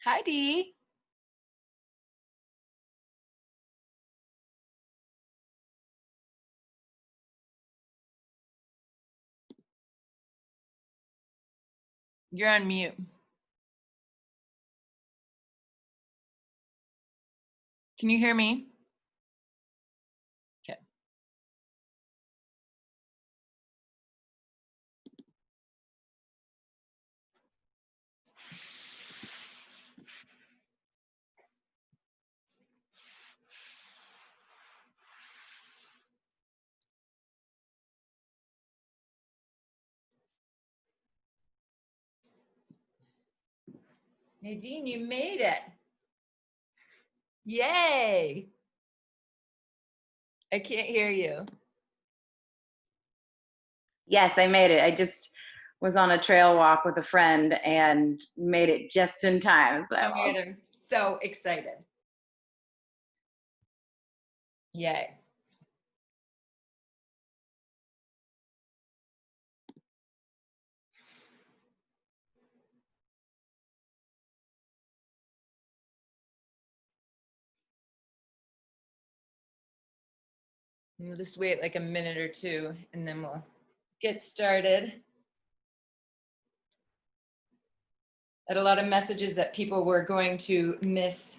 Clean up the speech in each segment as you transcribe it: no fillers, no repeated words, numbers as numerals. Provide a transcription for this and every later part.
Hi, Dee. You're on mute. Can you hear me? Okay. Nadine, you made it. Yay. I can't hear you. Yes, I made it. I just was on a trail walk with a friend and made it just in time. So Oh my God, I'm so excited. Yay. We'll just wait like a minute or two and then we'll get started. I had a lot of messages that people were going to miss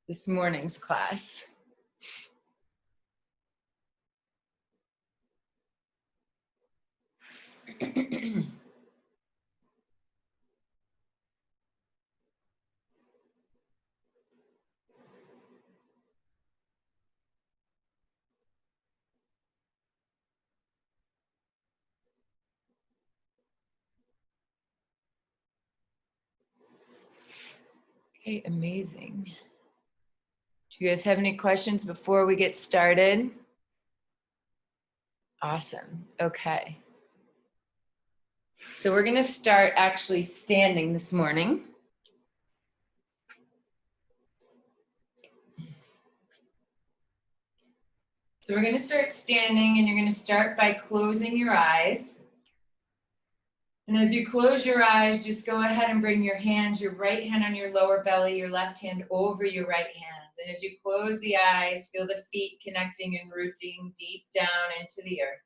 this morning's class. Okay, amazing. Do you guys have any questions before we get started? Awesome. Okay. So we're going to start actually standing this morning. So we're going to start standing, and you're going to start by closing your eyes. And as you close your eyes, just go ahead and bring your hands, your right hand on your lower belly, your left hand over your right hand. And as you close the eyes, feel the feet connecting and rooting deep down into the earth.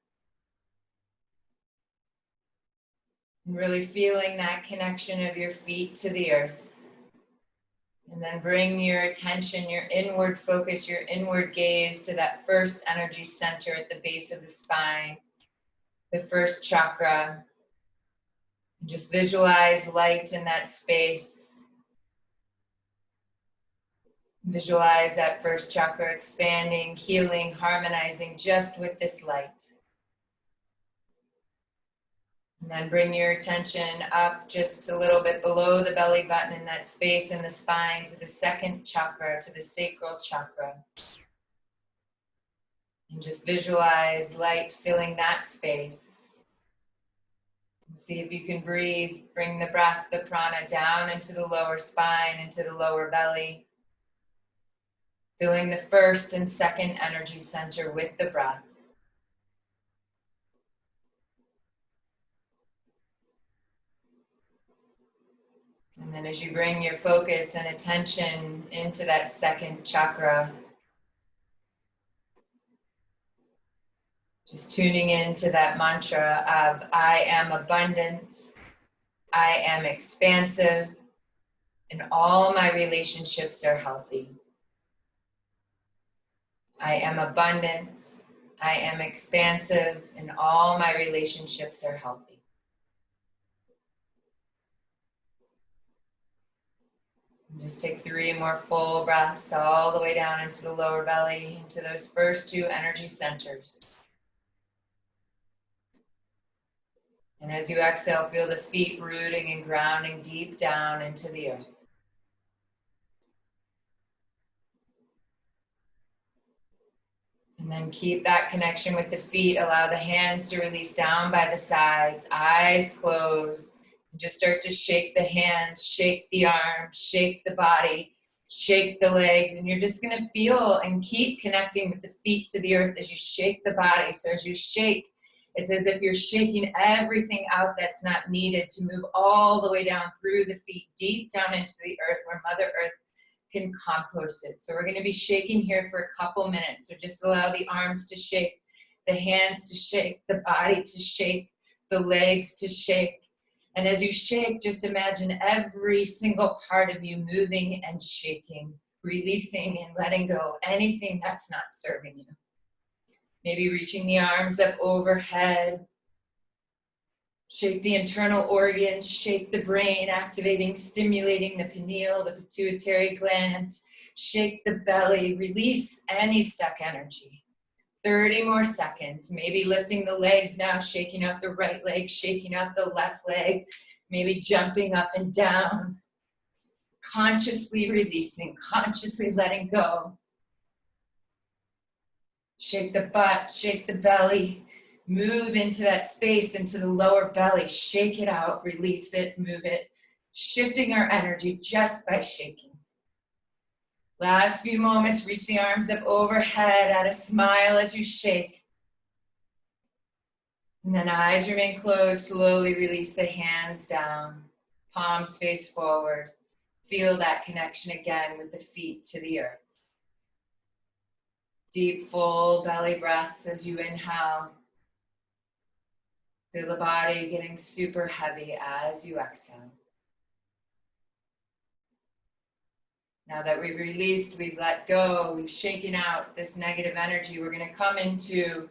And really feeling that connection of your feet to the earth. And then bring your attention, your inward focus, your inward gaze to that first energy center at the base of the spine, the first chakra. And just visualize light in that space. Visualize that first chakra expanding, healing, harmonizing just with this light. And then bring your attention up just a little bit below the belly button in that space in the spine to the second chakra, to the sacral chakra. And just visualize light filling that space. And see if you can breathe. Bring the breath, the prana down into the lower spine, into the lower belly. Filling the first and second energy center with the breath. And then as you bring your focus and attention into that second chakra, just tuning into that mantra of I am abundant, I am expansive, and all my relationships are healthy. I am abundant, I am expansive, and all my relationships are healthy. Just take 3 more full breaths all the way down into the lower belly, into those first 2 energy centers. And as you exhale, feel the feet rooting and grounding deep down into the earth. And then keep that connection with the feet. Allow the hands to release down by the sides, eyes closed. Just start to shake the hands, shake the arms, shake the body, shake the legs. And you're just going to feel and keep connecting with the feet to the earth as you shake the body. So as you shake, It's as if you're shaking everything out that's not needed to move all the way down through the feet, deep down into the earth where Mother Earth can compost it. So we're going to be shaking here for a couple minutes. So just allow the arms to shake, the hands to shake, the body to shake, the legs to shake. And as you shake, just imagine every single part of you moving and shaking, releasing and letting go anything that's not serving you. Maybe reaching the arms up overhead. Shake the internal organs, shake the brain, activating, stimulating the pineal, the pituitary gland. Shake the belly, release any stuck energy. 30 more seconds, maybe lifting the legs now, shaking out the right leg, shaking out the left leg, maybe jumping up and down, consciously releasing, consciously letting go. Shake the butt, shake the belly, move into that space, into the lower belly, shake it out, release it, move it, shifting our energy just by shaking. Last few moments, reach the arms up overhead, add a smile as you shake. And then eyes remain closed, slowly release the hands down, palms face forward. Feel that connection again with the feet to the earth. Deep, full belly breaths as you inhale. Feel the body getting super heavy as you exhale. Now that we've released, we've let go, we've shaken out this negative energy, we're going to come into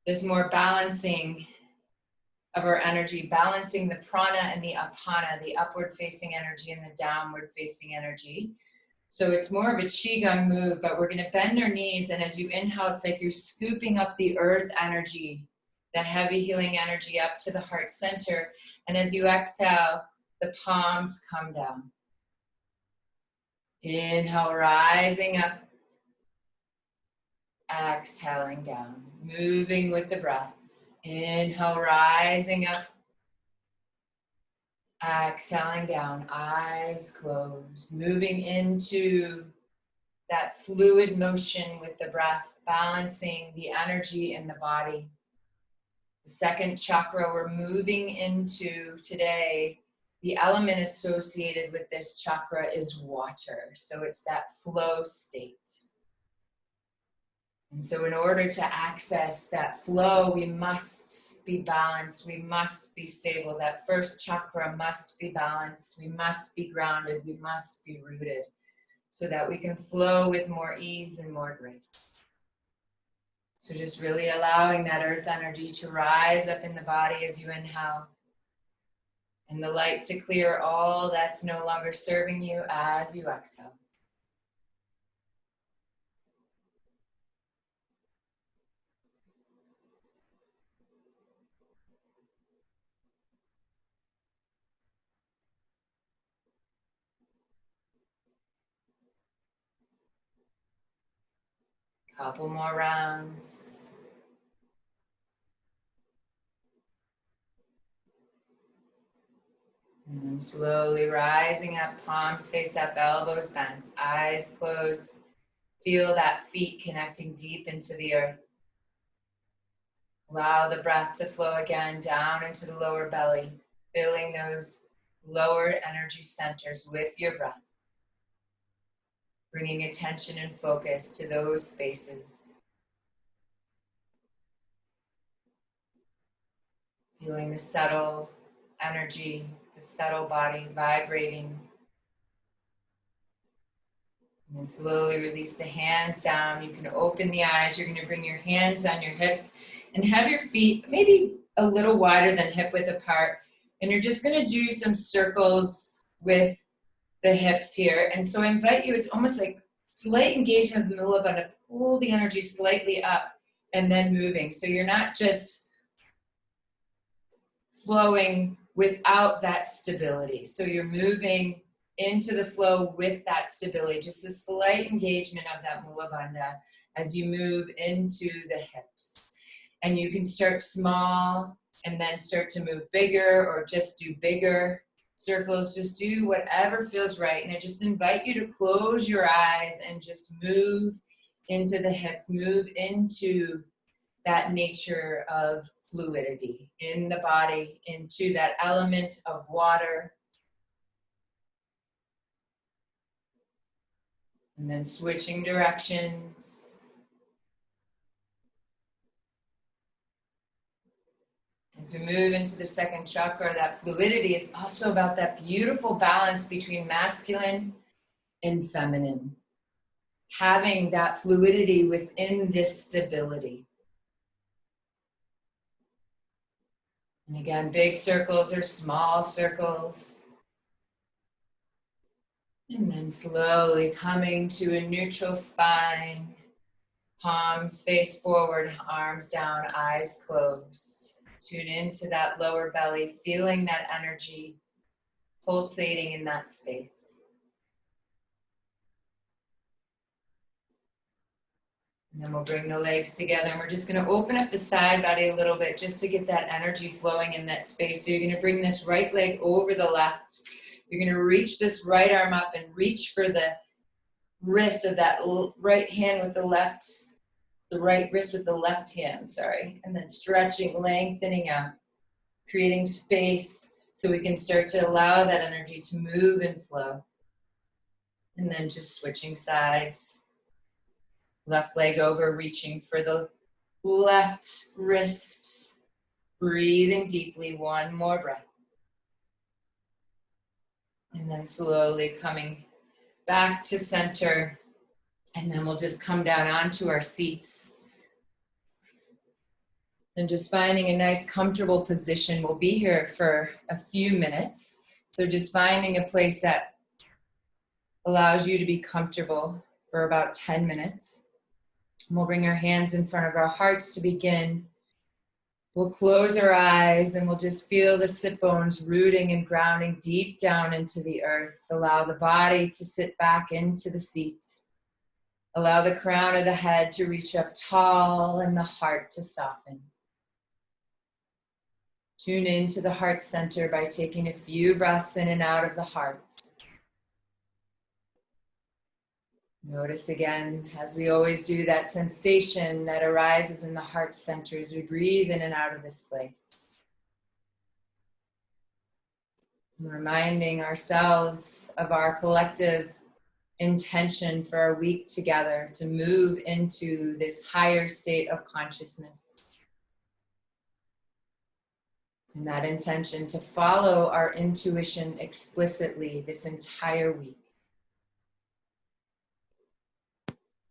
this more balancing of our energy, balancing the prana and the apana, the upward facing energy and the downward facing energy. So it's more of a qigong move, but we're going to bend our knees, and as you inhale, it's like you're scooping up the earth energy, the heavy healing energy up to the heart center. And as you exhale, the palms come down. Inhale, rising up. Exhaling down, moving with the breath. Inhale, rising up. Exhaling down, eyes closed, moving into that fluid motion with the breath, balancing the energy in the body. The second chakra we're moving into today, the element associated with this chakra is water. So it's that flow state. And so in order to access that flow, we must be balanced, we must be stable. That first chakra must be balanced, we must be grounded, we must be rooted, so that we can flow with more ease and more grace. So just really allowing that earth energy to rise up in the body as you inhale, and the light to clear all that's no longer serving you as you exhale. Couple more rounds. And then slowly rising up, palms face up, elbows bent, eyes closed. Feel that feet connecting deep into the earth. Allow the breath to flow again down into the lower belly, filling those lower energy centers with your breath. Bringing attention and focus to those spaces. Feeling the subtle energy, the subtle body vibrating. And then slowly release the hands down. You can open the eyes. You're going to bring your hands on your hips and have your feet maybe a little wider than hip width apart. And you're just going to do some circles with the hips here. And so I invite you, it's almost like slight engagement of the middle band to pull the energy slightly up and then moving. So you're not just flowing without that stability. So you're moving into the flow with that stability, just a slight engagement of that mula bandha as you move into the hips. And you can start small and then start to move bigger, or just do bigger circles. Just do whatever feels right. And I just invite you to close your eyes and just move into the hips, move into that nature of fluidity in the body, into that element of water. And then switching directions. As we move into the second chakra, that fluidity, it's also about that beautiful balance between masculine and feminine. Having that fluidity within this stability. And again, big circles or small circles. And then slowly coming to a neutral spine. Palms face forward, arms down, eyes closed. Tune into that lower belly, feeling that energy pulsating in that space. And then we'll bring the legs together and we're just going to open up the side body a little bit just to get that energy flowing in that space. So you're going to bring this right leg over the left. You're going to reach this right arm up and reach for the wrist of that right hand with the left, the right wrist with the left hand, sorry. And then stretching, lengthening out, creating space so we can start to allow that energy to move and flow. And then just switching sides. Left leg over, reaching for the left wrist. Breathing deeply, one more breath. And then slowly coming back to center. And then we'll just come down onto our seats. And just finding a nice comfortable position. We'll be here for a few minutes. So just finding a place that allows you to be comfortable for about 10 minutes. And we'll bring our hands in front of our hearts to begin. We'll close our eyes and we'll just feel the sit bones rooting and grounding deep down into the earth. Allow the body to sit back into the seat. Allow the crown of the head to reach up tall and the heart to soften. Tune into the heart center by taking a few breaths in and out of the heart. Notice again, as we always do, that sensation that arises in the heart center as we breathe in and out of this place. And reminding ourselves of our collective intention for our week together to move into this higher state of consciousness. And that intention to follow our intuition explicitly this entire week.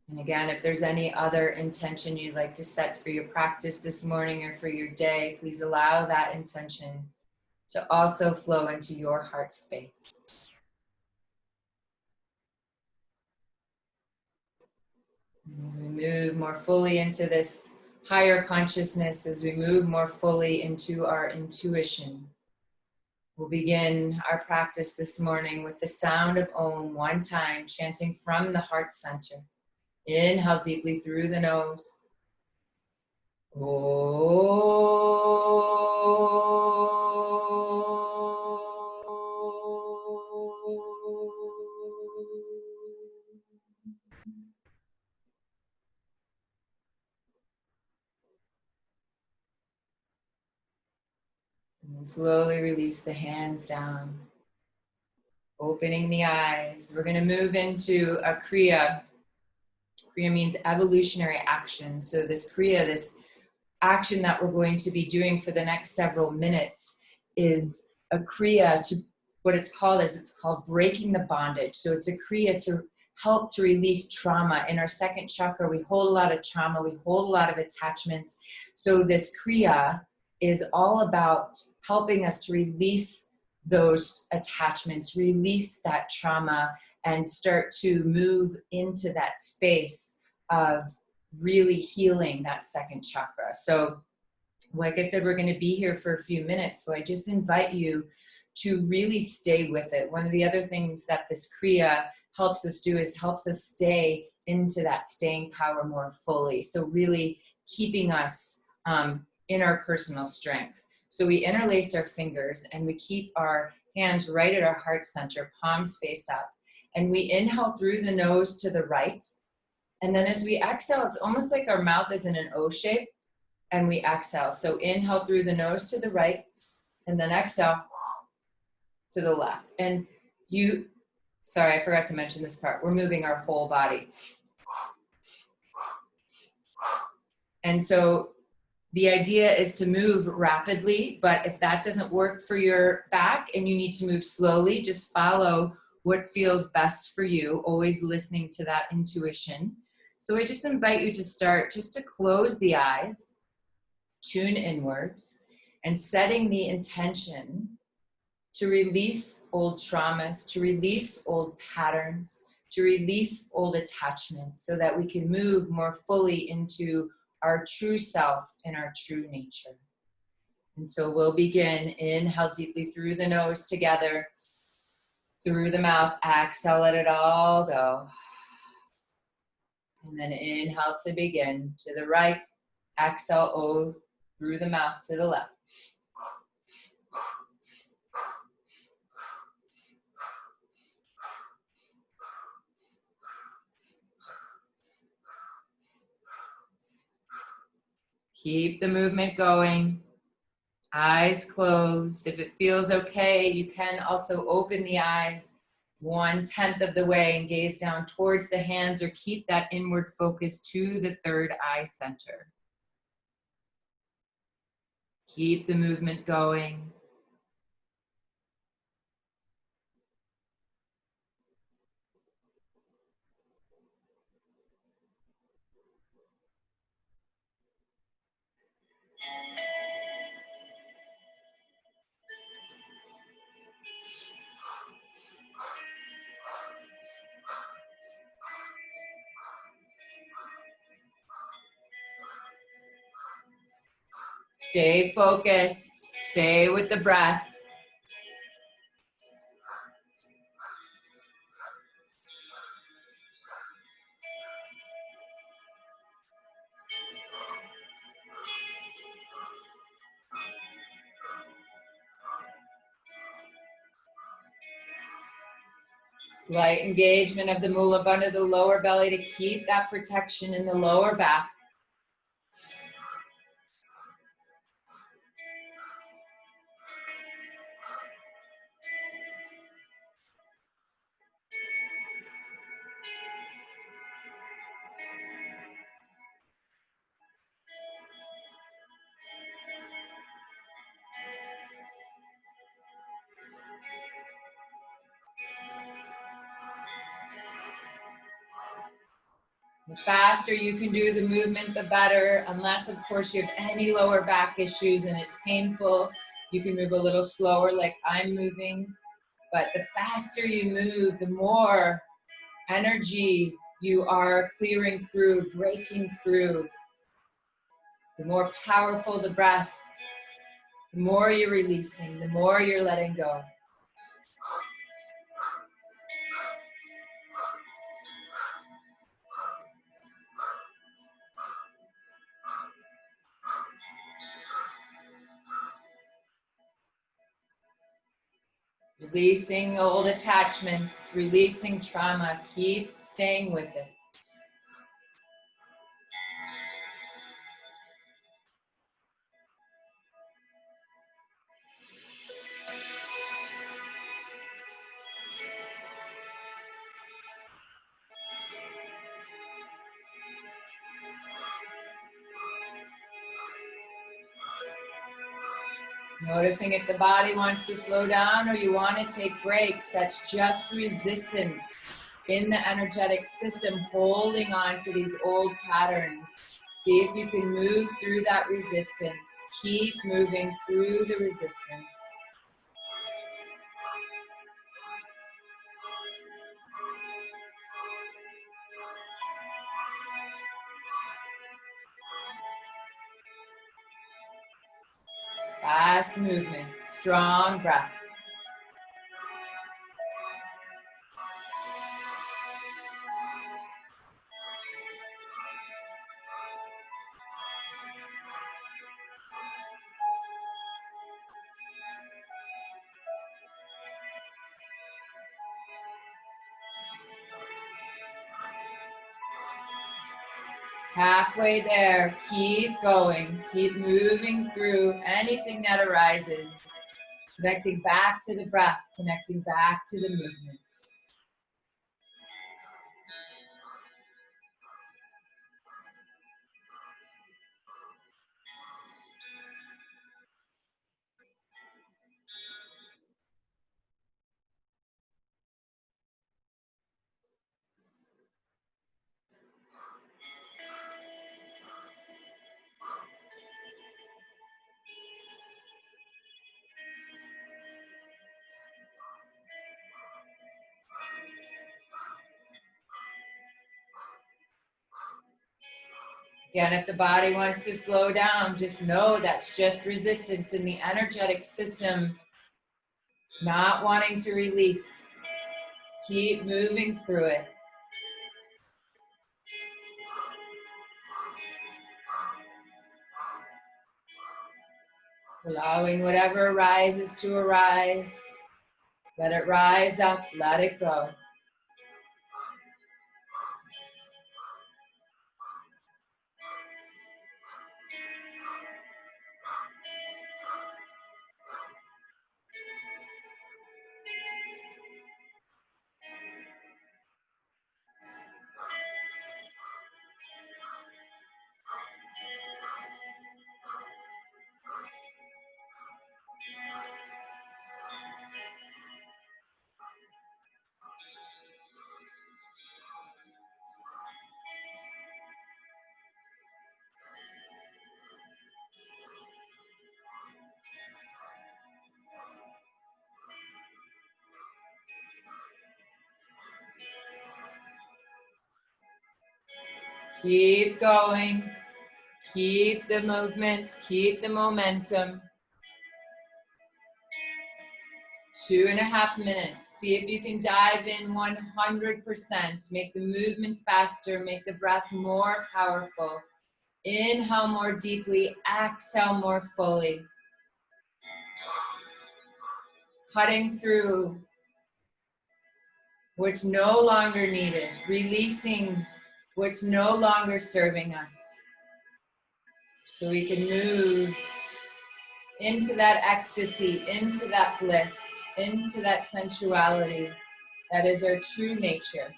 And again, if there's any other intention you'd like to set for your practice this morning or for your day, please allow that intention to also flow into your heart space. And as we move more fully into this higher consciousness, as we move more fully into our intuition, we'll begin our practice this morning with the sound of Om one time, chanting from the heart center. Inhale deeply through the nose. And then slowly release the hands down. Opening the eyes. We're going to move into a Kriya. Kriya means evolutionary action. So this Kriya, this action that we're going to be doing for the next several minutes is a Kriya to, what it's called is, it's called breaking the bondage. So it's a Kriya to help to release trauma. In our second chakra, we hold a lot of trauma, we hold a lot of attachments. So this Kriya is all about helping us to release those attachments, release that trauma, and start to move into that space of really healing that second chakra. So like I said, we're going to be here for a few minutes. So I just invite you to really stay with it. One of the other things that this Kriya helps us do is helps us stay into that staying power more fully. So really keeping us in our personal strength. So we interlace our fingers and we keep our hands right at our heart center, palms face up. And we inhale through the nose to the right. And then as we exhale, it's almost like our mouth is in an O shape. and we exhale. So inhale through the nose to the right, and then exhale to the left. And sorry, I forgot to mention this part. We're moving our whole body. And so the idea is to move rapidly, but if that doesn't work for your back and you need to move slowly, just follow what feels best for you, always listening to that intuition. So I just invite you to start just to close the eyes, tune inwards, and setting the intention to release old traumas, to release old patterns, to release old attachments so that we can move more fully into our true self and our true nature. And so we'll begin. Inhale deeply through the nose together. Through the mouth, exhale, let it all go. And then inhale to begin. To the right, exhale, O through the mouth to the left. Keep the movement going. Eyes closed. If it feels okay, you can also open the eyes 1/10 of the way and gaze down towards the hands, or keep that inward focus to the third eye center. Keep the movement going. Stay focused. Stay with the breath. Slight engagement of the mula bandha, the lower belly, to keep that protection in the lower back. The faster you can do the movement, the better, unless of course you have any lower back issues and it's painful. You can move a little slower like I'm moving, but the faster you move, the more energy you are clearing through, breaking through. The more powerful the breath, the more you're releasing, the more you're letting go. Releasing old attachments, releasing trauma. Keep staying with it. Noticing if the body wants to slow down or you want to take breaks. That's just resistance in the energetic system, holding on to these old patterns. See if you can move through that resistance. Keep moving through the resistance. Fast movement, strong breath. Halfway there, keep going, keep moving through anything that arises, connecting back to the breath, connecting back to the movement. Again, if the body wants to slow down, just know that's just resistance in the energetic system, not wanting to release. Keep moving through it. Allowing whatever arises to arise. Let it rise up, let it go. Keep going. Keep the movement. Keep the momentum. 2.5 minutes. See if you can dive in 100%. Make the movement faster. Make the breath more powerful. Inhale more deeply. Exhale more fully. Cutting through what's no longer needed. Releasing what's no longer serving us. So we can move into that ecstasy, into that bliss, into that sensuality that is our true nature.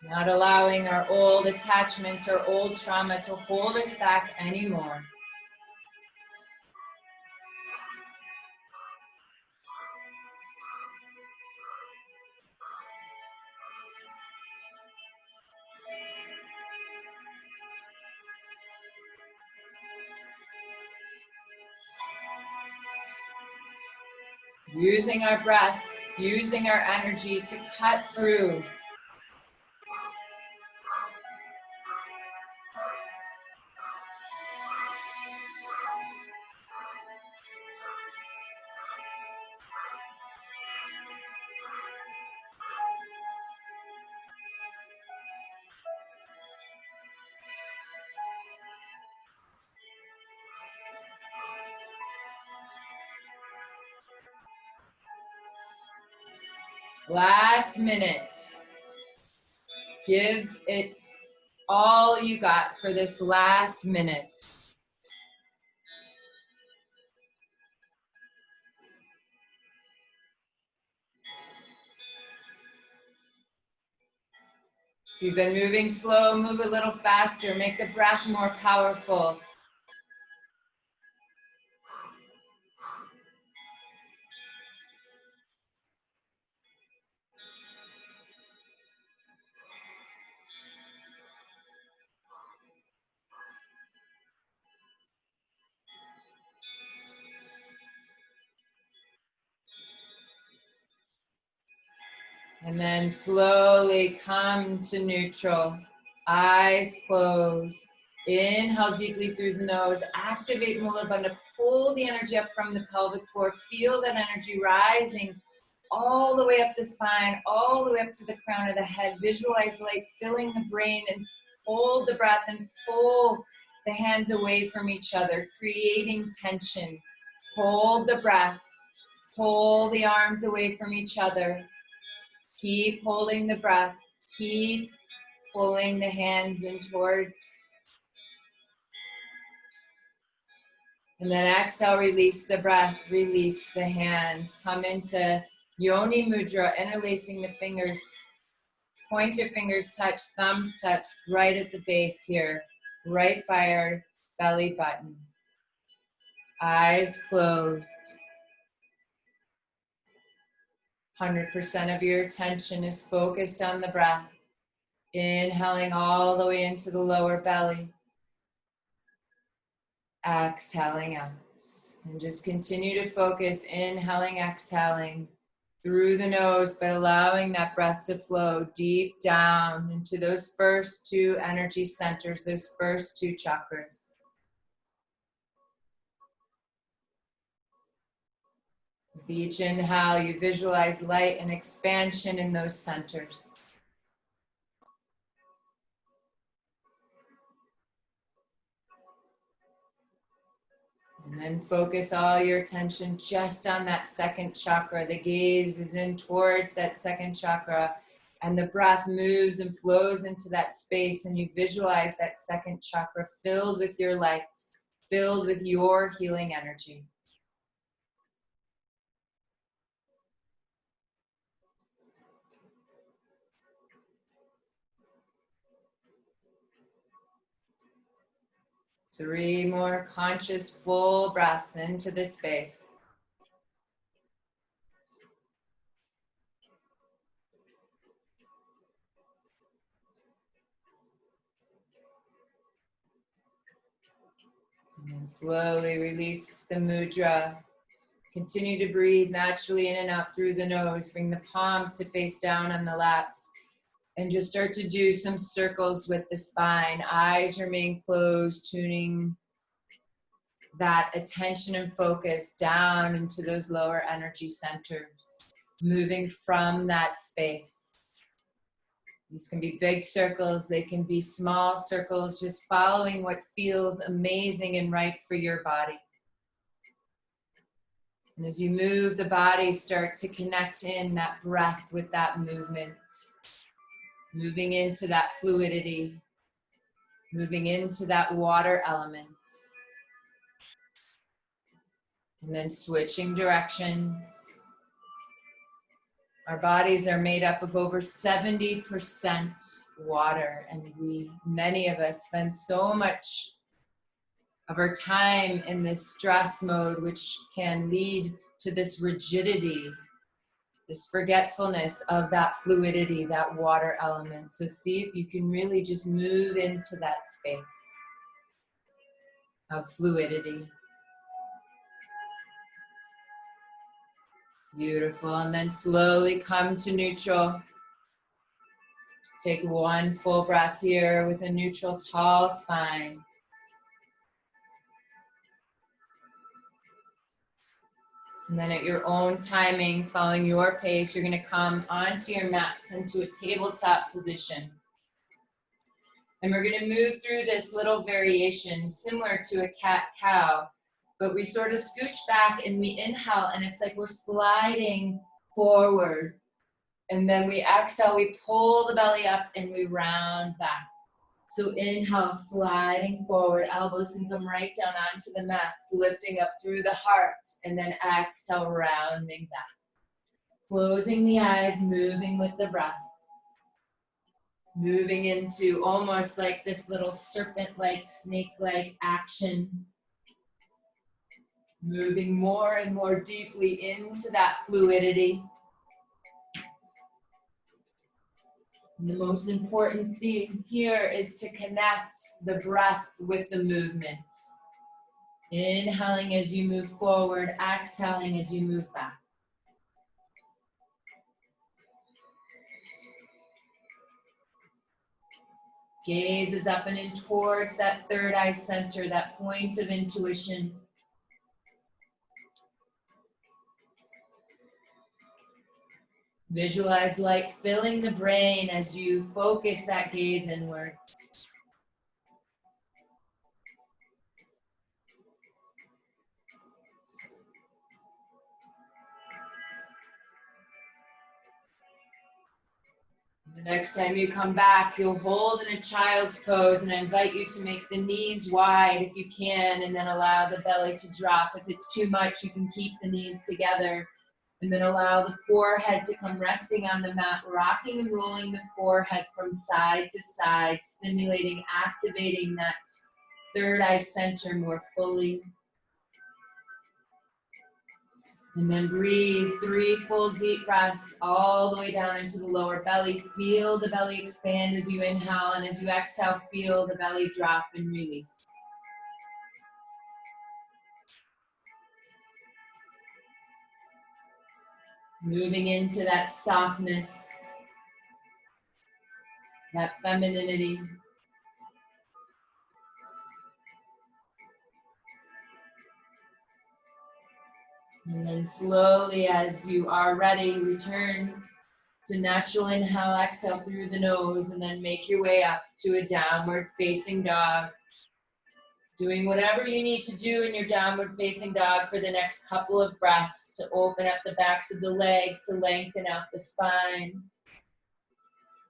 Not allowing our old attachments or old trauma to hold us back anymore. Using our breath, using our energy to cut through. Last minute. Give it all you got for this last minute. If you've been moving slow, move a little faster. Make the breath more powerful. And then slowly come to neutral. Eyes closed. Inhale deeply through the nose. Activate Mula Bandha. Pull the energy up from the pelvic floor. Feel that energy rising all the way up the spine, all the way up to the crown of the head. Visualize light filling the brain and hold the breath and pull the hands away from each other, creating tension. Hold the breath. Pull the arms away from each other. Keep holding the breath. Keep pulling the hands in towards. And then exhale, release the breath, release the hands. Come into Yoni Mudra, interlacing the fingers. Pointer fingers touch, thumbs touch, right at the base here, right by our belly button. Eyes closed. 100% of your attention is focused on the breath. Inhaling all the way into the lower belly. Exhaling out. And just continue to focus, inhaling, exhaling through the nose, but allowing that breath to flow deep down into those first two energy centers, those first two chakras. With each inhale, you visualize light and expansion in those centers. And then focus all your attention just on that second chakra. The gaze is in towards that second chakra, and the breath moves and flows into that space, and you visualize that second chakra filled with your light, filled with your healing energy. Three more conscious full breaths into this space. And then slowly release the mudra. Continue to breathe naturally in and out through the nose. Bring the palms to face down on the laps. And just start to do some circles with the spine. Eyes remain closed, tuning that attention and focus down into those lower energy centers. Moving from that space. These can be big circles, they can be small circles, just following what feels amazing and right for your body. And as you move the body, start to connect in that breath with that movement. Moving into that fluidity. Moving into that water element. And then switching directions. Our bodies are made up of over 70% water, and many of us spend so much of our time in this stress mode, which can lead to this rigidity, this forgetfulness of that fluidity, that water element. So see if you can really just move into that space of fluidity. Beautiful. And then slowly come to neutral. Take one full breath here with a neutral, tall spine. And then at your own timing, following your pace, you're going to come onto your mats into a tabletop position. And we're going to move through this little variation similar to a cat-cow, but we sort of scooch back and we inhale, and it's like we're sliding forward. And then we exhale, we pull the belly up and we round back. So inhale, sliding forward, elbows can come right down onto the mats, lifting up through the heart, and then exhale, rounding back. Closing the eyes, moving with the breath. Moving into almost like this little serpent-like, snake-like action. Moving more and more deeply into that fluidity. And the most important thing here is to connect the breath with the movement. Inhaling as you move forward, exhaling as you move back. Gaze is up and in towards that third eye center, that point of intuition. Visualize light filling the brain as you focus that gaze inwards. The next time you come back, you'll hold in a child's pose, and I invite you to make the knees wide if you can, and then allow the belly to drop. If it's too much, you can keep the knees together, and then allow the forehead to come resting on the mat, rocking and rolling the forehead from side to side, stimulating, activating that third eye center more fully. And then breathe 3 full deep breaths all the way down into the lower belly. Feel the belly expand as you inhale, and as you exhale, feel the belly drop and release. Moving into that softness, that femininity. And then slowly, as you are ready, return to natural inhale, exhale through the nose, and then make your way up to a downward facing dog. Doing whatever you need to do in your downward facing dog for the next couple of breaths to open up the backs of the legs, to lengthen out the spine.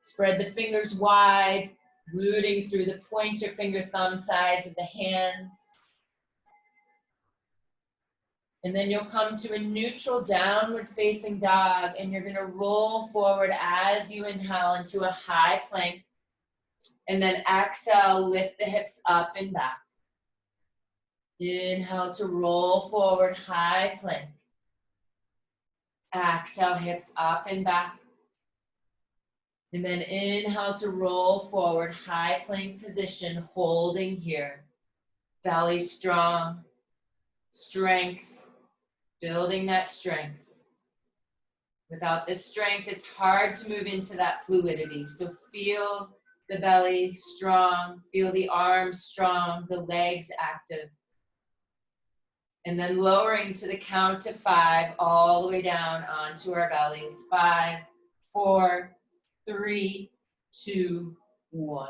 Spread the fingers wide, rooting through the pointer finger thumb sides of the hands. And then you'll come to a neutral downward facing dog, and you're gonna roll forward as you inhale into a high plank. And then exhale, lift the hips up and back. Inhale to roll forward, high plank. Exhale, hips up and back. And then inhale to roll forward, high plank position, holding here. Belly strong, strength, building that strength. Without this strength, it's hard to move into that fluidity. So feel the belly strong, feel the arms strong, the legs active. And then lowering to the count to 5, all the way down onto our bellies. 5, 4, 3, 2, 1.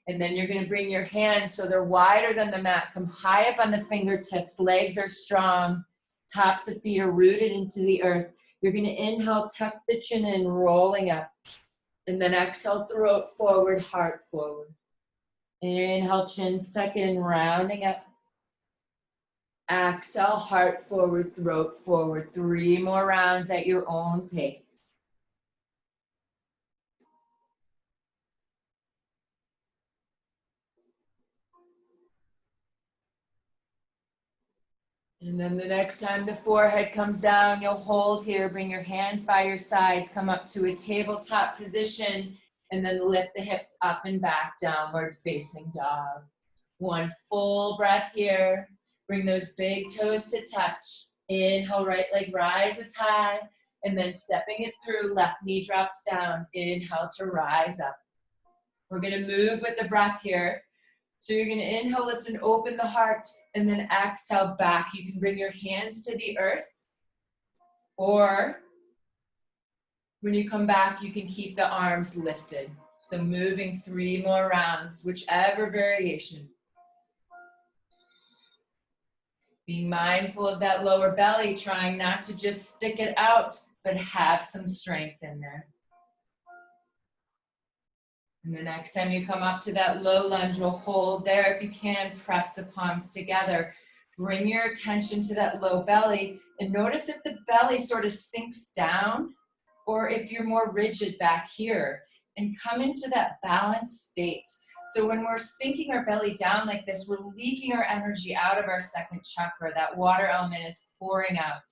And then you're gonna bring your hands so they're wider than the mat. Come high up on the fingertips, legs are strong, tops of feet are rooted into the earth. You're gonna inhale, tuck the chin in, rolling up. And then exhale, throat forward, heart forward. Inhale, chin stuck in, rounding up. Exhale, heart forward, throat forward. 3 more rounds at your own pace. And then the next time the forehead comes down, you'll hold here, bring your hands by your sides, come up to a tabletop position, and then lift the hips up and back, downward facing dog. 1 full breath here. Bring those big toes to touch. Inhale, right leg rises high, and then stepping it through, left knee drops down. Inhale to rise up. We're gonna move with the breath here. So you're gonna inhale, lift and open the heart, and then exhale back. You can bring your hands to the earth, or when you come back, you can keep the arms lifted. So moving 3 more rounds, whichever variation. Being mindful of that lower belly, trying not to just stick it out, but have some strength in there. And the next time you come up to that low lunge, you'll hold there. If you can, press the palms together. Bring your attention to that low belly, and notice if the belly sort of sinks down, or if you're more rigid back here, and come into that balanced state. So when we're sinking our belly down like this, we're leaking our energy out of our second chakra. That water element is pouring out.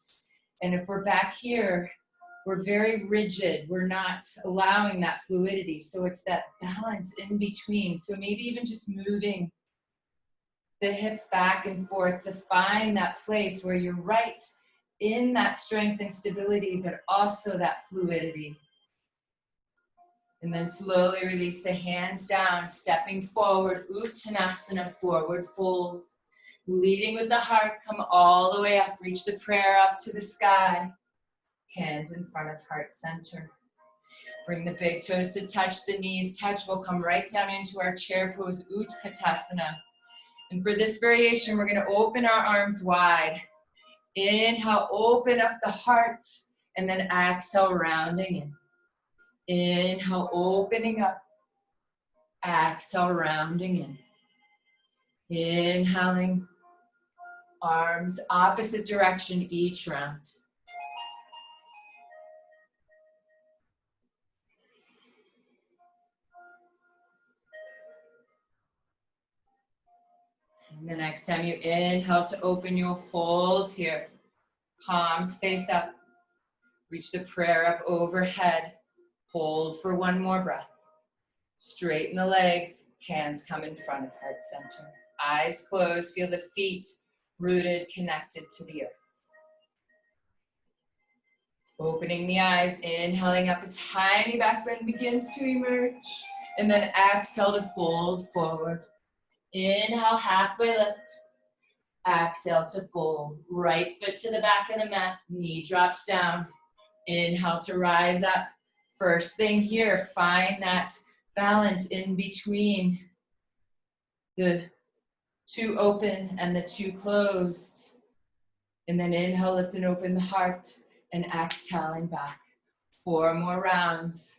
And if we're back here, we're very rigid. We're not allowing that fluidity. So it's that balance in between. So maybe even just moving the hips back and forth to find that place where you're right in that strength and stability, but also that fluidity. And then slowly release the hands down, stepping forward, Uttanasana, forward fold. Leading with the heart, come all the way up, reach the prayer up to the sky. Hands in front of heart center. Bring the big toes to touch, the knees touch. We'll come right down into our chair pose, Utkatasana. And for this variation, we're gonna open our arms wide. Inhale, open up the heart, and then exhale, rounding in. Inhale, opening up. Exhale, rounding in. Inhaling, arms opposite direction each round. And the next time you inhale to open, you'll hold here. Palms face up. Reach the prayer up overhead. Hold for one more breath. Straighten the legs. Hands come in front of heart center. Eyes closed. Feel the feet rooted, connected to the earth. Opening the eyes. Inhaling up. A tiny back bend begins to emerge. And then exhale to fold forward. Inhale, halfway lift. Exhale to fold. Right foot to the back of the mat. Knee drops down. Inhale to rise up. First thing here, find that balance in between the two open and the two closed. And then inhale, lift and open the heart. And exhaling back. 4 more rounds.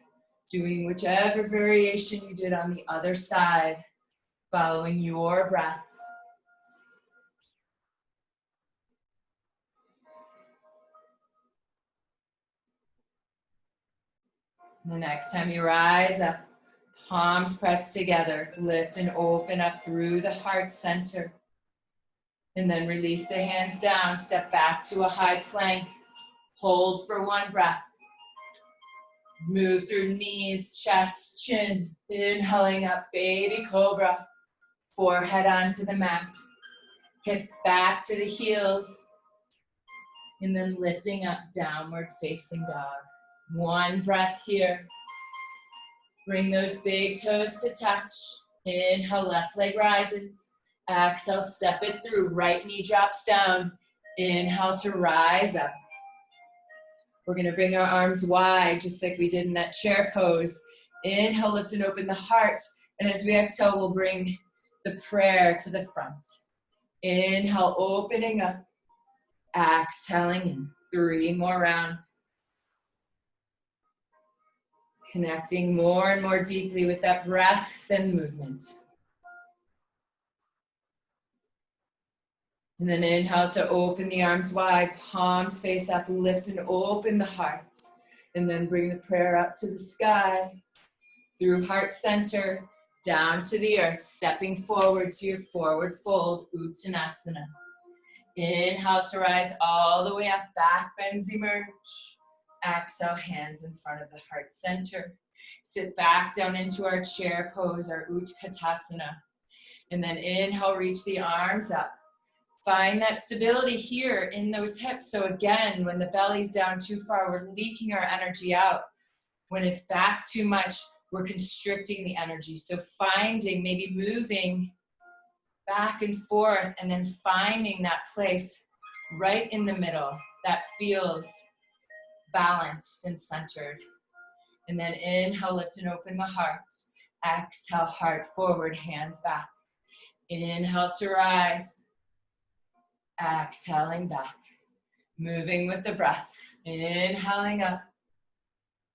Doing whichever variation you did on the other side. Following your breath. The next time you rise up, palms pressed together, lift and open up through the heart center. And then release the hands down, step back to a high plank. Hold for 1 breath. Move through knees, chest, chin. Inhaling up, baby cobra. Forehead onto the mat. Hips back to the heels. And then lifting up, downward facing dog. 1 breath here. Bring those big toes to touch. Inhale, left leg rises. Exhale, step it through. Right knee drops down. Inhale to rise up. We're gonna bring our arms wide, just like we did in that chair pose. Inhale, lift and open the heart. And as we exhale, we'll bring the prayer to the front. Inhale, opening up. Exhaling in. 3 more rounds. Connecting more and more deeply with that breath and movement. And then inhale to open the arms wide, palms face up, lift and open the heart. And then bring the prayer up to the sky, through heart center, down to the earth, stepping forward to your forward fold, Uttanasana. Inhale to rise all the way up, back bends emerge. Exhale, hands in front of the heart center. Sit back down into our chair pose, our Utkatasana. And then inhale, reach the arms up. Find that stability here in those hips. So again, when the belly's down too far, we're leaking our energy out. When it's back too much, we're constricting the energy. So finding, maybe moving back and forth, and then finding that place right in the middle that feels balanced and centered. And then inhale, lift and open the heart. Exhale, heart forward, hands back. Inhale to rise. Exhaling back. Moving with the breath. Inhaling up.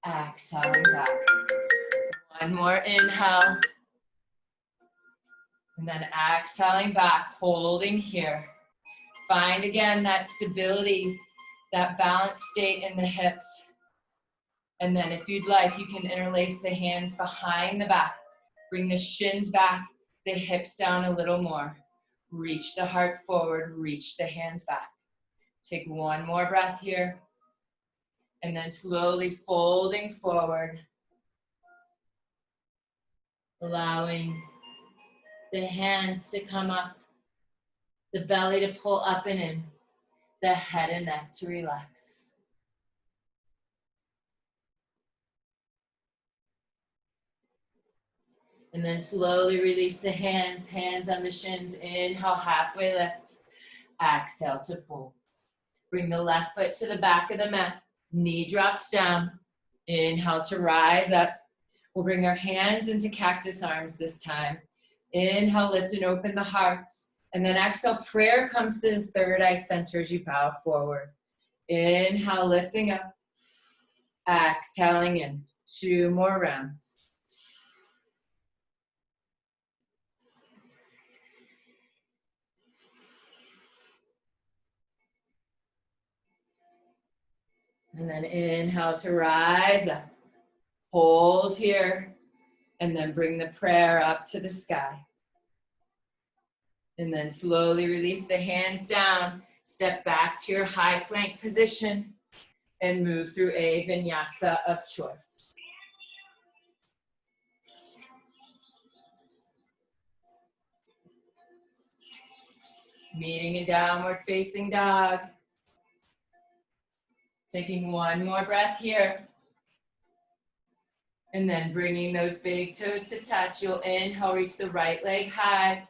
Exhaling back. 1 more inhale. And then exhaling back, holding here. Find again that stability, that balanced state in the hips. And then if you'd like, you can interlace the hands behind the back. Bring the shins back, the hips down a little more. Reach the heart forward, reach the hands back. Take 1 more breath here. And then slowly folding forward. Allowing the hands to come up, the belly to pull up and in, the head and neck to relax. And then slowly release the hands, hands on the shins. Inhale, halfway lift. Exhale to fold. Bring the left foot to the back of the mat. Knee drops down. Inhale to rise up. We'll bring our hands into cactus arms this time. Inhale, lift and open the heart. And then exhale, prayer comes to the third eye center as you bow forward. Inhale, lifting up. Exhaling in. 2 more rounds. And then inhale to rise up. Hold here. And then bring the prayer up to the sky. And then slowly release the hands down. Step back to your high plank position. And move through a vinyasa of choice. Meeting a downward facing dog. Taking one more breath here. And then bringing those big toes to touch. You'll inhale, reach the right leg high.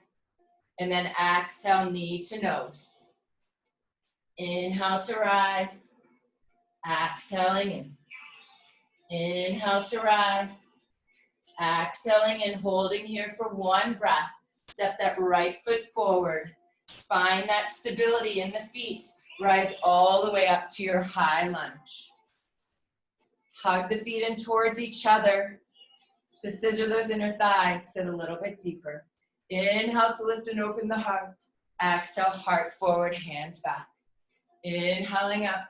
And then exhale, knee to nose. Inhale to rise. Exhaling in. Inhale to rise. Exhaling and holding here for one breath. Step that right foot forward. Find that stability in the feet. Rise all the way up to your high lunge. Hug the feet in towards each other. To scissor those inner thighs, sit a little bit deeper. Inhale to lift and open the heart. Exhale, heart forward, hands back. Inhaling up.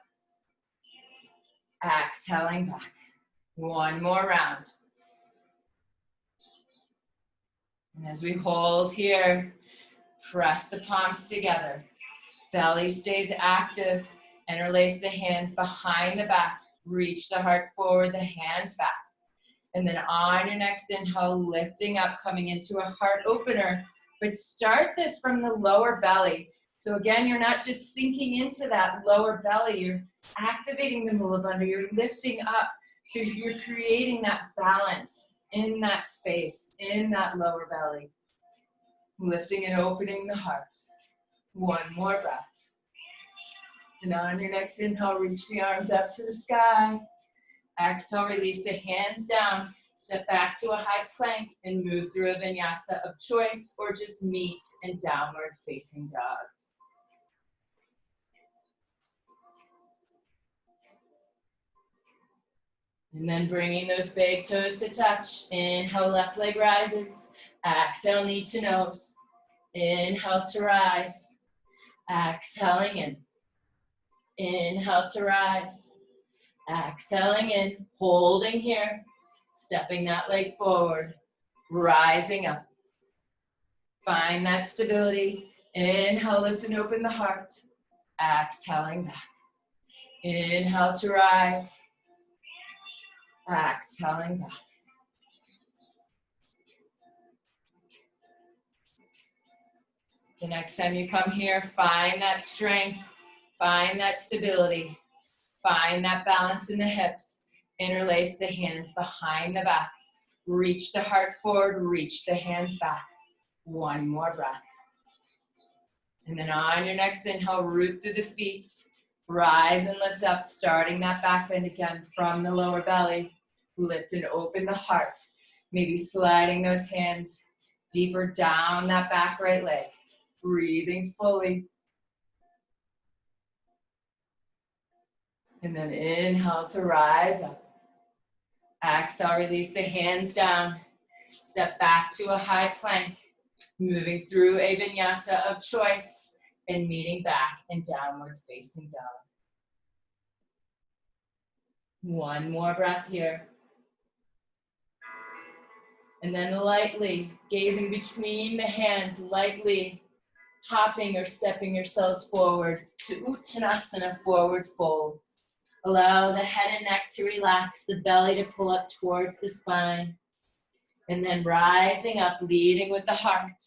Exhaling back. One more round. And as we hold here, press the palms together. Belly stays active. Interlace the hands behind the back. Reach the heart forward, the hands back. And then on your next inhale, lifting up, coming into a heart opener. But start this from the lower belly. So again, you're not just sinking into that lower belly. You're activating the mula bandha. You're lifting up. So you're creating that balance in that space, in that lower belly. Lifting and opening the heart. One more breath. And on your next inhale, reach the arms up to the sky. Exhale, release the hands down. Step back to a high plank and move through a vinyasa of choice or just meet in downward facing dog. And then bringing those big toes to touch. Inhale, left leg rises. Exhale, knee to nose. Inhale to rise. Exhaling in. Inhale to rise. Exhaling in, holding here. Stepping that leg forward. Rising up. Find that stability. Inhale, lift and open the heart. Exhaling back. Inhale to rise. Exhaling back. The next time you come here, find that strength, find that stability, find that balance in the hips. Interlace the hands behind the back. Reach the heart forward, reach the hands back. One more breath. And then on your next inhale, root through the feet. Rise and lift up, starting that back bend again from the lower belly. Lift and open the heart. Maybe sliding those hands deeper down that back right leg. Breathing fully. And then inhale to rise up. Exhale, release the hands down. Step back to a high plank. Moving through a vinyasa of choice and meeting back in downward facing dog. One more breath here. And then lightly gazing between the hands, lightly hopping or stepping yourselves forward to Uttanasana, forward fold. Allow the head and neck to relax, the belly to pull up towards the spine. And then rising up, leading with the heart.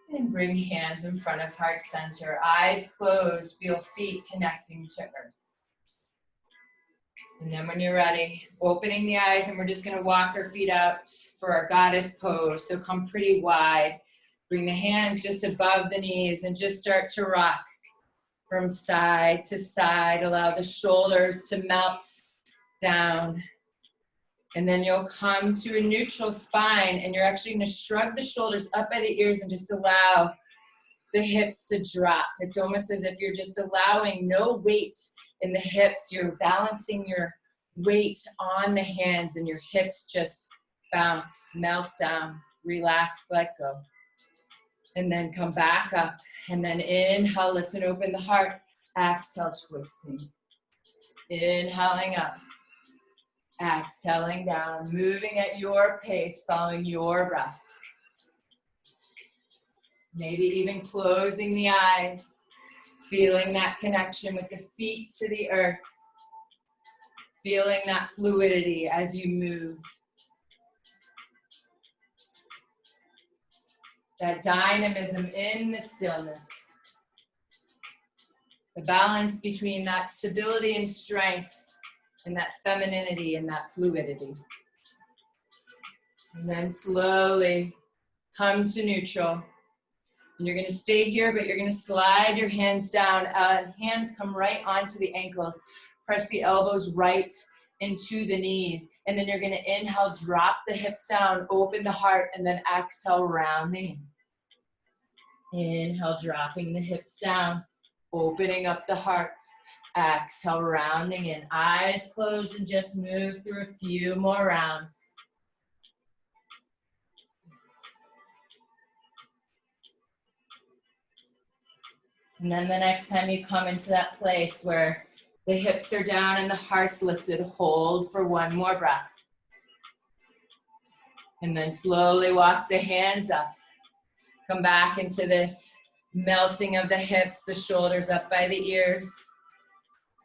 And bring hands in front of heart center. Eyes closed, feel feet connecting to earth. And then when you're ready, opening the eyes, and we're just gonna walk our feet out for our goddess pose. So come pretty wide. Bring the hands just above the knees and just start to rock from side to side. Allow the shoulders to melt down. And then you'll come to a neutral spine, and you're actually gonna shrug the shoulders up by the ears and just allow the hips to drop. It's almost as if you're just allowing no weight in the hips. You're balancing your weight on the hands and your hips just bounce, melt down, relax, let go. And then come back up. And then inhale, lift and open the heart. Exhale, twisting. Inhaling up. Exhaling down. Moving at your pace, following your breath. Maybe even closing the eyes. Feeling that connection with the feet to the earth. Feeling that fluidity as you move. That dynamism in the stillness. The balance between that stability and strength and that femininity and that fluidity. And then slowly come to neutral. And you're going to stay here, but you're going to slide your hands down. Hands come right onto the ankles. Press the elbows right into the knees. And then you're going to inhale, drop the hips down, open the heart, and then exhale, rounding in. Inhale, dropping the hips down, opening up the heart. Exhale, rounding in. Eyes closed and just move through a few more rounds. And then the next time you come into that place where the hips are down and the heart's lifted, hold for one more breath. And then slowly walk the hands up. Come back into this melting of the hips, the shoulders up by the ears.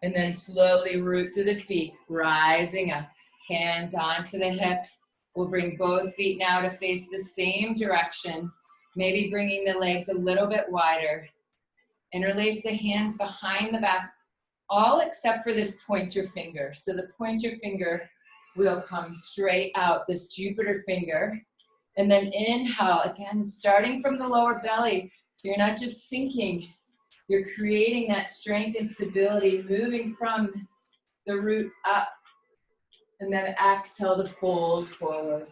And then slowly root through the feet, rising up. Hands onto the hips. We'll bring both feet now to face the same direction. Maybe bringing the legs a little bit wider. Interlace the hands behind the back, all except for this pointer finger. So the pointer finger will come straight out, this Jupiter finger. And then inhale, again, starting from the lower belly. So you're not just sinking, you're creating that strength and stability, moving from the roots up. And then exhale to fold forward.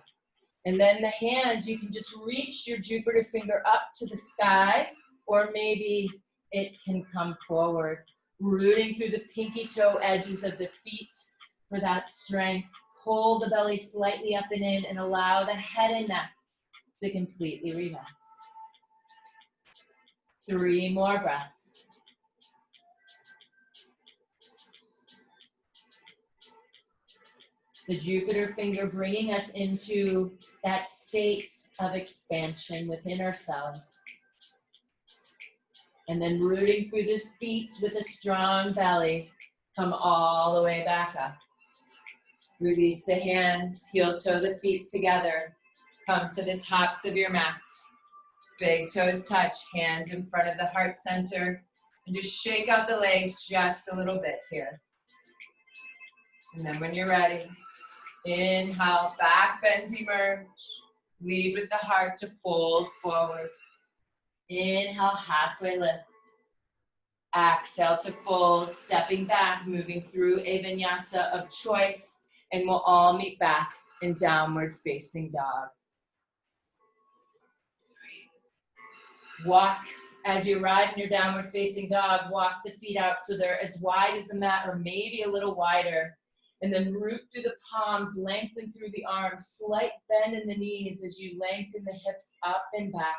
And then the hands, you can just reach your Jupiter finger up to the sky, or maybe it can come forward. Rooting through the pinky toe edges of the feet for that strength. Pull the belly slightly up and in and allow the head and neck to completely relax. 3 more breaths. The Jupiter finger bringing us into that state of expansion within ourselves. And then rooting through the feet with a strong belly, come all the way back up. Release the hands, heel toe the feet together. Come to the tops of your mats. Big toes touch, hands in front of the heart center. And just shake out the legs just a little bit here. And then when you're ready, inhale, back bends emerge. Lead with the heart to fold forward. Inhale, halfway lift. Exhale to fold, stepping back, moving through a vinyasa of choice. And we'll all meet back in downward facing dog. Walk as you ride in your downward facing dog, walk the feet out so they're as wide as the mat or maybe a little wider. And then root through the palms, lengthen through the arms, slight bend in the knees as you lengthen the hips up and back.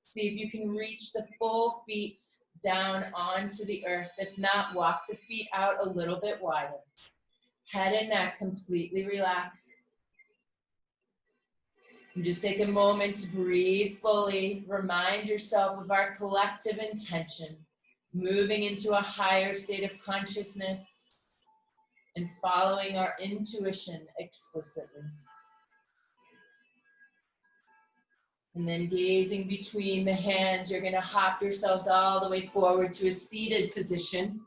See if you can reach the full feet down onto the earth. If not, walk the feet out a little bit wider. Head and neck completely relax. And just take a moment to breathe fully. Remind yourself of our collective intention, moving into a higher state of consciousness and following our intuition explicitly. And then gazing between the hands, you're going to hop yourselves all the way forward to a seated position.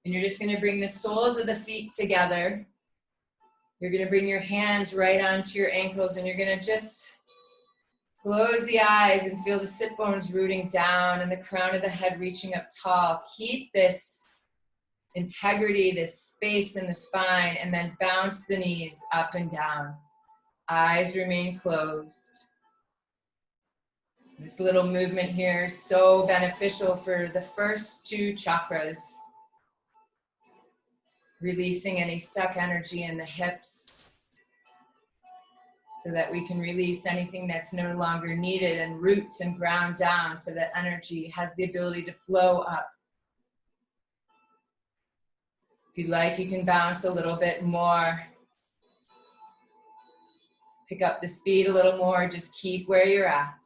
And you're just going to bring the soles of the feet together. You're going to bring your hands right onto your ankles, and you're going to just close the eyes and feel the sit bones rooting down and the crown of the head reaching up tall. Keep this integrity, this space in the spine, and then bounce the knees up and down. Eyes remain closed. This little movement here is so beneficial for the first 2 chakras. Releasing any stuck energy in the hips so that we can release anything that's no longer needed and root and ground down so that energy has the ability to flow up. If you'd like, you can bounce a little bit more. Pick up the speed a little more. Just keep where you're at.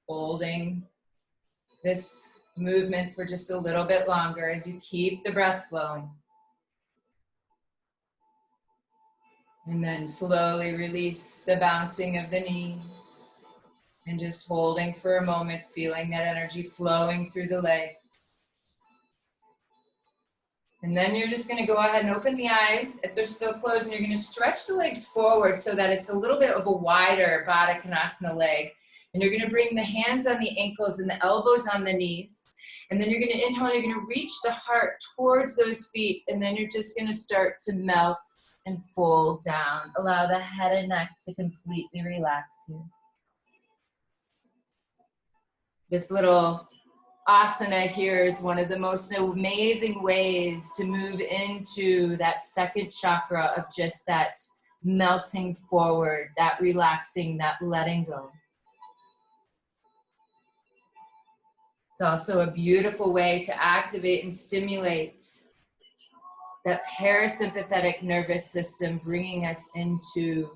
Holding this movement for just a little bit longer as you keep the breath flowing. And then slowly release the bouncing of the knees. And just holding for a moment, feeling that energy flowing through the legs. And then you're just going to go ahead and open the eyes if they're still closed, and you're going to stretch the legs forward so that it's a little bit of a wider Baddha Konasana leg. And you're going to bring the hands on the ankles and the elbows on the knees. And then you're going to inhale, you're going to reach the heart towards those feet, and then you're just going to start to melt and fold down. Allow the head and neck to completely relax here. This little asana here is one of the most amazing ways to move into that second chakra of just that melting forward, that relaxing, that letting go. It's also a beautiful way to activate and stimulate that parasympathetic nervous system, bringing us into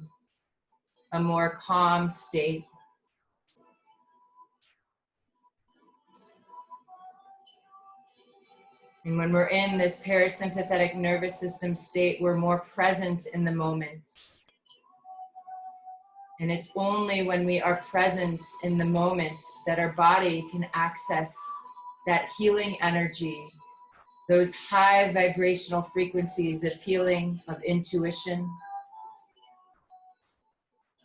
a more calm state. And when we're in this parasympathetic nervous system state, we're more present in the moment. And it's only when we are present in the moment that our body can access that healing energy, those high vibrational frequencies of healing, of intuition.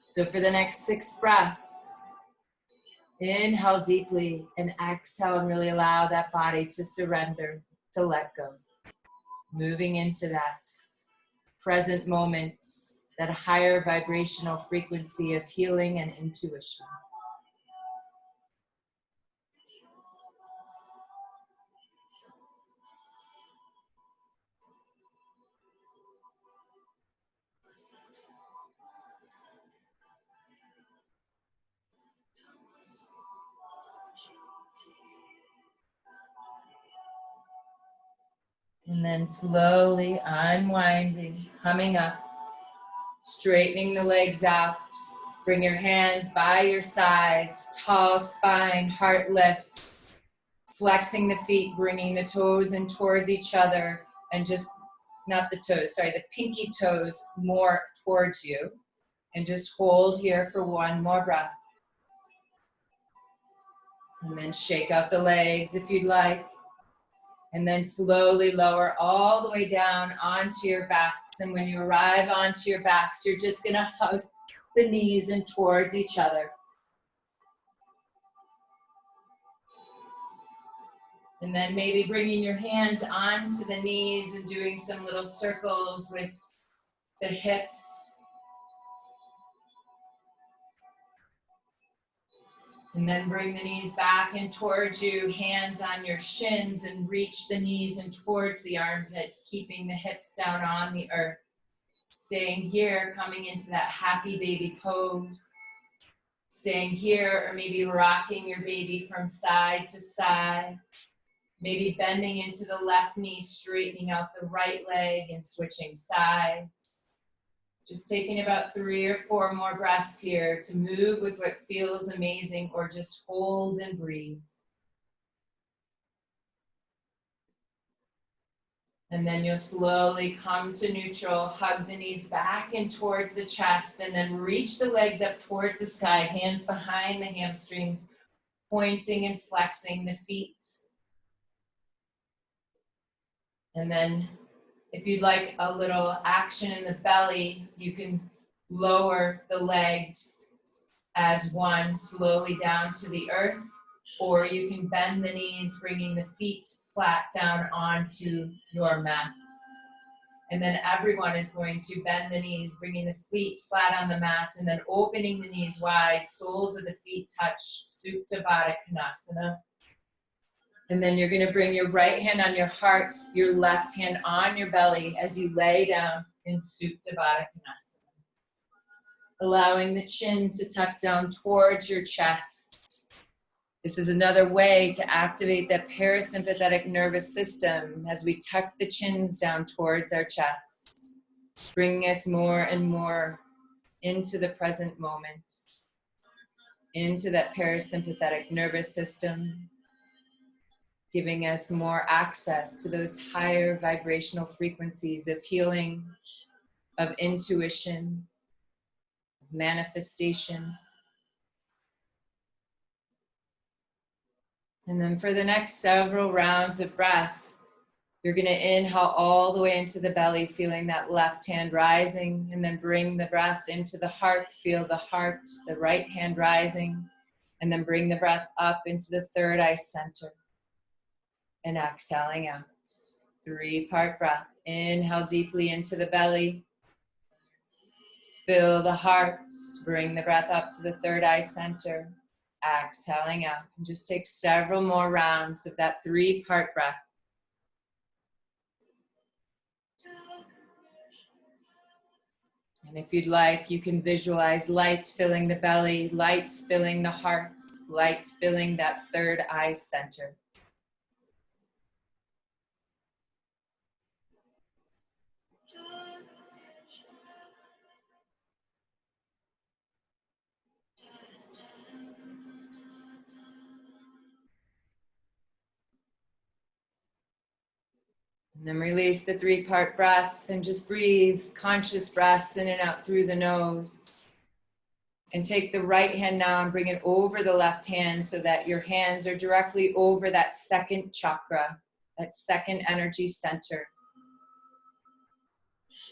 So for the next 6 breaths, inhale deeply and exhale, and really allow that body to surrender, to let go. Moving into that present moment, that higher vibrational frequency of healing and intuition. And then slowly unwinding, coming up, straightening the legs out. Bring your hands by your sides, tall spine, heart lifts. Flexing the feet, bringing the toes in towards each other, and just, not the toes, sorry, the pinky toes more towards you. And just hold here for 1 more breath. And then shake out the legs if you'd like. And then slowly lower all the way down onto your backs. And when you arrive onto your backs, you're just going to hug the knees in towards each other. And then maybe bringing your hands onto the knees and doing some little circles with the hips. And then bring the knees back in towards you, hands on your shins, and reach the knees in towards the armpits, keeping the hips down on the earth. Staying here, coming into that happy baby pose. Staying here, or maybe rocking your baby from side to side. Maybe bending into the left knee, straightening out the right leg, and switching sides. Just taking about 3 or 4 more breaths here to move with what feels amazing, or just hold and breathe. And then you'll slowly come to neutral, hug the knees back and towards the chest, and then reach the legs up towards the sky, hands behind the hamstrings, pointing and flexing the feet. And then if you'd like a little action in the belly, you can lower the legs as one slowly down to the earth, or you can bend the knees, bringing the feet flat down onto your mats. And then everyone is going to bend the knees, bringing the feet flat on the mat, and then opening the knees wide, soles of the feet touch, Supta Baddha Konasana. And then you're going to bring your right hand on your heart, your left hand on your belly as you lay down in Supta Baddha Konasana. Allowing the chin to tuck down towards your chest. This is another way to activate that parasympathetic nervous system as we tuck the chins down towards our chest, bringing us more and more into the present moment, into that parasympathetic nervous system, giving us more access to those higher vibrational frequencies of healing, of intuition, manifestation. And then for the next several rounds of breath, you're going to inhale all the way into the belly, feeling that left hand rising, and then bring the breath into the heart. Feel the heart, the right hand rising, and then bring the breath up into the third eye center. And exhaling out. 3-part breath. Inhale deeply into the belly. Fill the heart. Bring the breath up to the third eye center. Exhaling out. And just take several more rounds of that 3-part breath. And if you'd like, you can visualize light filling the belly, light filling the heart, light filling that third eye center. And then release the 3-part breath and just breathe conscious breaths in and out through the nose. And take the right hand now and bring it over the left hand so that your hands are directly over that second chakra, that second energy center.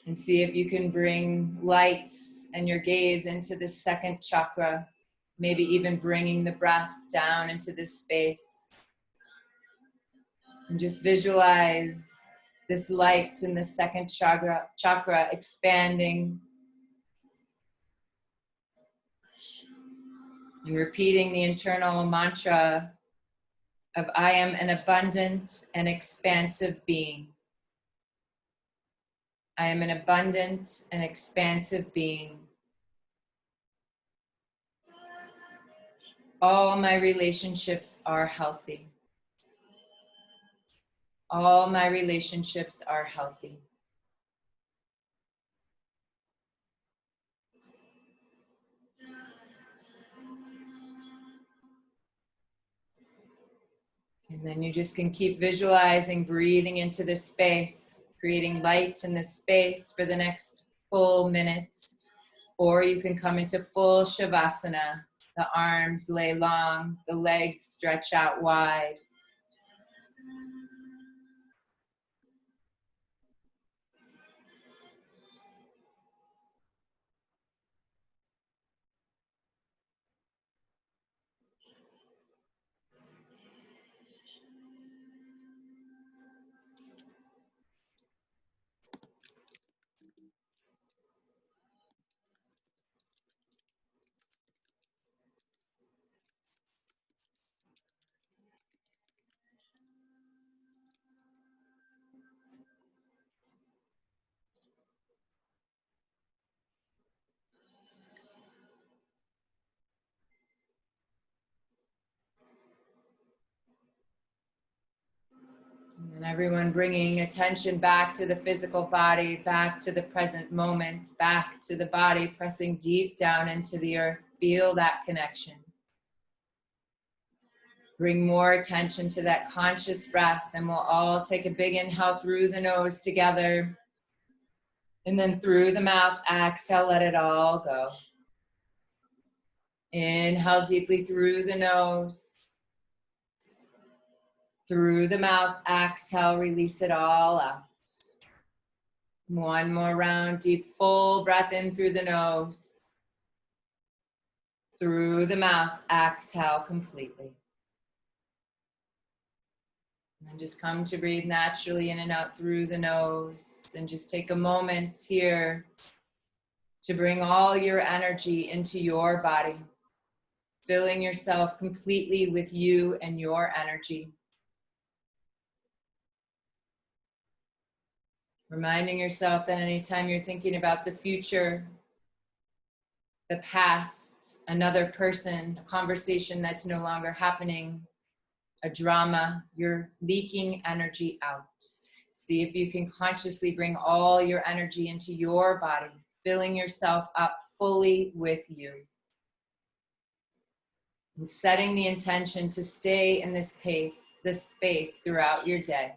And see if you can bring light and your gaze into the second chakra, maybe even bringing the breath down into this space. And just visualize this light in the second chakra expanding. And repeating the internal mantra of I am an abundant and expansive being. I am an abundant and expansive being. All my relationships are healthy. All my relationships are healthy. And then you just can keep visualizing, breathing into this space, creating light in this space for the next full minute. Or you can come into full Shavasana. The arms lay long, the legs stretch out wide. And everyone bringing attention back to the physical body, back to the present moment, back to the body, pressing deep down into the earth. Feel that connection. Bring more attention to that conscious breath, and we'll all take a big inhale through the nose together. And then through the mouth, exhale, let it all go. Inhale deeply through the nose. Through the mouth, exhale, release it all out. One more round, deep, full breath in through the nose. Through the mouth, exhale completely. And then just come to breathe naturally in and out through the nose. And just take a moment here to bring all your energy into your body, filling yourself completely with you and your energy. Reminding yourself that anytime you're thinking about the future, the past, another person, a conversation that's no longer happening, a drama, you're leaking energy out. See if you can consciously bring all your energy into your body, filling yourself up fully with you. And setting the intention to stay in this space throughout your day.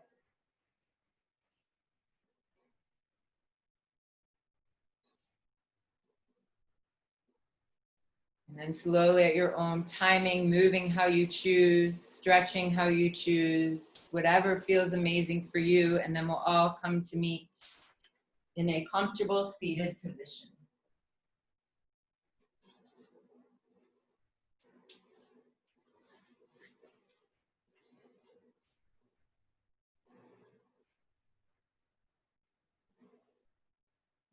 And then slowly at your own timing, moving how you choose, stretching how you choose, whatever feels amazing for you. And then we'll all come to meet in a comfortable seated position.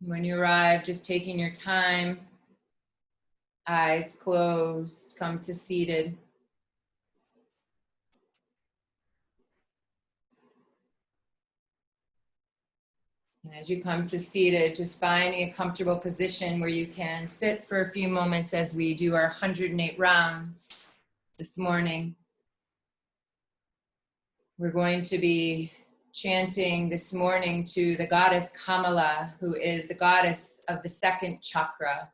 When you arrive, just taking your time, eyes closed, come to seated. And as you come to seated, just finding a comfortable position where you can sit for a few moments as we do our 108 rounds this morning. We're going to be chanting this morning to the goddess Kamala, who is the goddess of the second chakra.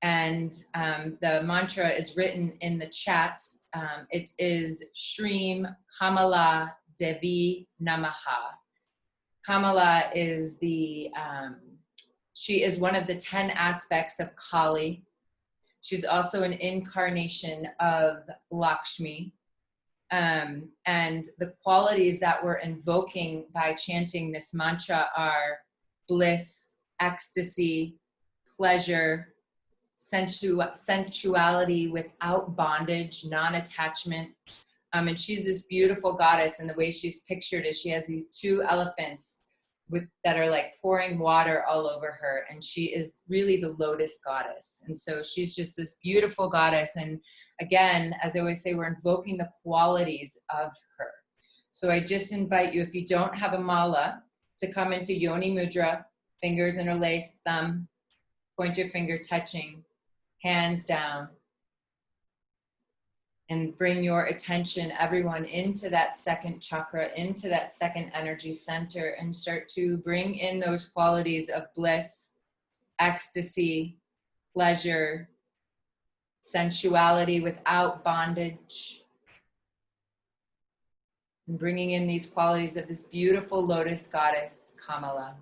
And the mantra is written in the chat. It is Shreem Kamala Devi Namaha. Kamala is she is one of the 10 aspects of Kali. She's also an incarnation of Lakshmi. And the qualities that we're invoking by chanting this mantra are bliss, ecstasy, pleasure, sensuality without bondage, non-attachment. And she's this beautiful goddess, and the way she's pictured is she has these two elephants that are like pouring water all over her, and she is really the lotus goddess. And so she's just this beautiful goddess. And again, as I always say, we're invoking the qualities of her. So I just invite you, if you don't have a mala, to come into Yoni Mudra, fingers interlaced, thumb, pointer finger touching, hands down, and bring your attention, everyone, into that second chakra, into that second energy center, and start to bring in those qualities of bliss, ecstasy, pleasure, sensuality without bondage, and bringing in these qualities of this beautiful lotus goddess, Kamala.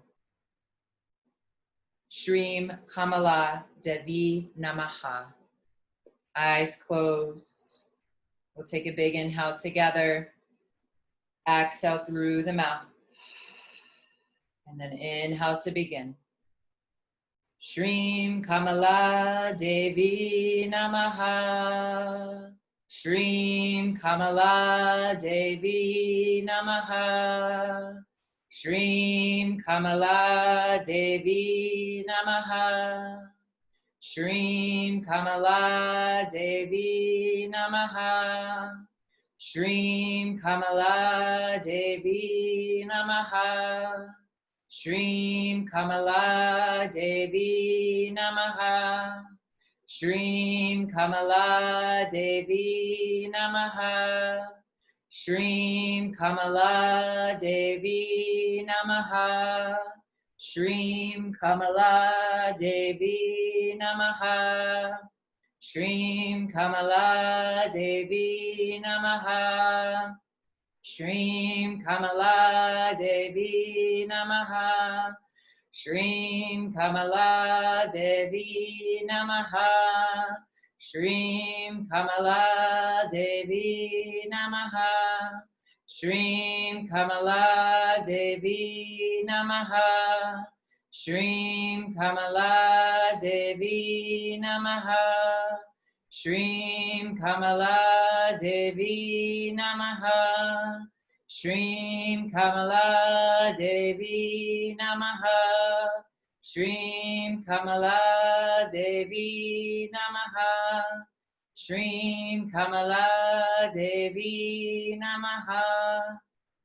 Shreem Kamala Devi Namaha. Eyes closed. We'll take a big inhale together. Exhale through the mouth. And then inhale to begin. Shreem Kamala Devi Namaha. Shreem Kamala Devi Namaha. Shreem Kamala Devi Namaha. Shreem Kamala Devi Namaha. Shreem Kamala Devi Namaha. Shreem Kamala Devi Namaha. Shreem Kamala Devi Namaha. Shreem Kamala Devi Namaha. Shreem Kamala Devi Namaha. Shreem Kamala Devi Namaha. Shreem Kamala Devi Namaha. Shreem Kamala Devi Namaha. Shreem Kamala Devi Namaha. Shreem Kamala Devi Namaha. Shreem Kamala Devi Namaha. Shreem Kamala Devi Namaha. Shreem Kamala Devi Namaha. Shreem Kamala Devi Namaha. Shreem Kamala Devi Namaha.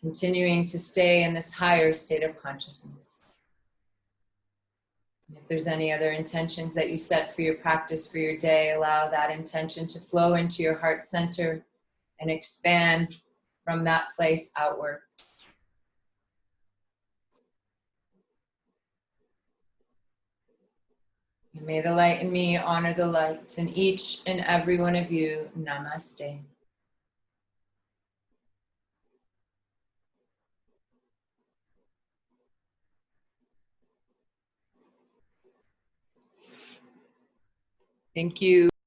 continuing to stay in this higher state of consciousness. And if there's any other intentions that you set for your practice for your day, allow that intention to flow into your heart center and expand from that place outwards. And may the light in me honor the light in each and every one of you. Namaste. Thank you.